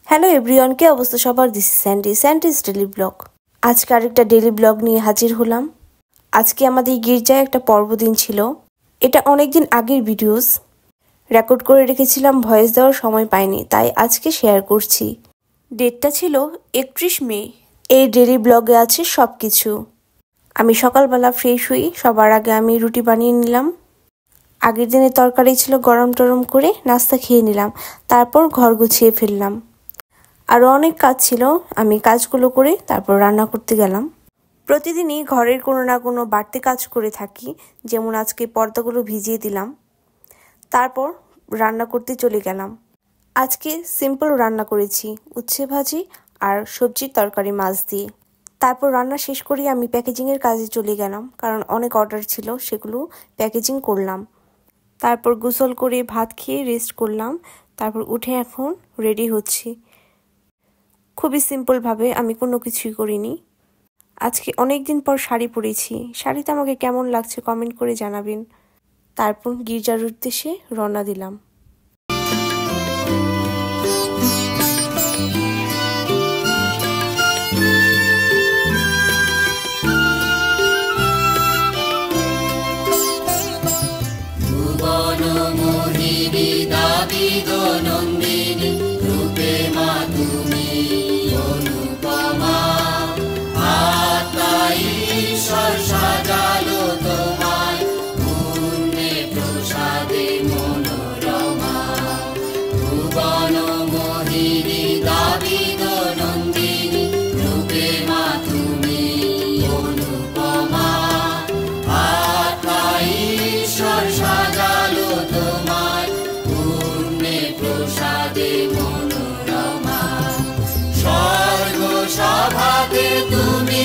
Hello everyone, কে অবস্থা সবার? This Sandy's daily blog. আজকে আরেকটা ডেলি ব্লগ নিয়ে হাজির হলাম। আজকে আমাদের গির্জায় একটা পর্বদিন ছিল। এটা অনেকদিন আগের ভিডিওস, রেকর্ড করে রেখেছিলাম, ভয়েস দেওয়ার সময় পাইনি, তাই আজকে শেয়ার করছি। ডেটটা ছিল 31 মে। এই ডেলি ব্লগে আছে সব কিছু। আমি সকালবেলা ফ্রেশ হই, সবার আগে আমি রুটি বানিয়ে নিলাম। আগের দিনের তরকারি ছিল, গরম টরম করে নাস্তা খেয়ে নিলাম। তারপর ঘর গুছিয়ে ফেললাম। আরও অনেক কাজ ছিল, আমি কাজগুলো করে তারপর রান্না করতে গেলাম। প্রতিদিনই ঘরের কোনো না কোনো বাড়তি কাজ করে থাকি, যেমন আজকে পর্দাগুলো ভিজিয়ে দিলাম। তারপর রান্না করতে চলে গেলাম। আজকে সিম্পল রান্না করেছি, উচ্ছে ভাজি আর সবজির তরকারি মাছ দিয়ে। তারপর রান্না শেষ করে আমি প্যাকেজিংয়ের কাজে চলে গেলাম, কারণ অনেক অর্ডার ছিল, সেগুলো প্যাকেজিং করলাম। তারপর গোসল করে ভাত খেয়ে রেস্ট করলাম। তারপর উঠে এখন রেডি হচ্ছি। খুবই সিম্পলভাবে, আমি কোনো কিছুই করিনি। আজকে অনেক দিন পর শাড়ি পরেছি। শাড়িতে আমাকে কেমন লাগছে কমেন্ট করে জানাবেন। তারপর গির্জার উদ্দেশ্যে রওনা দিলাম। স্বর্গ সভাতে তুমি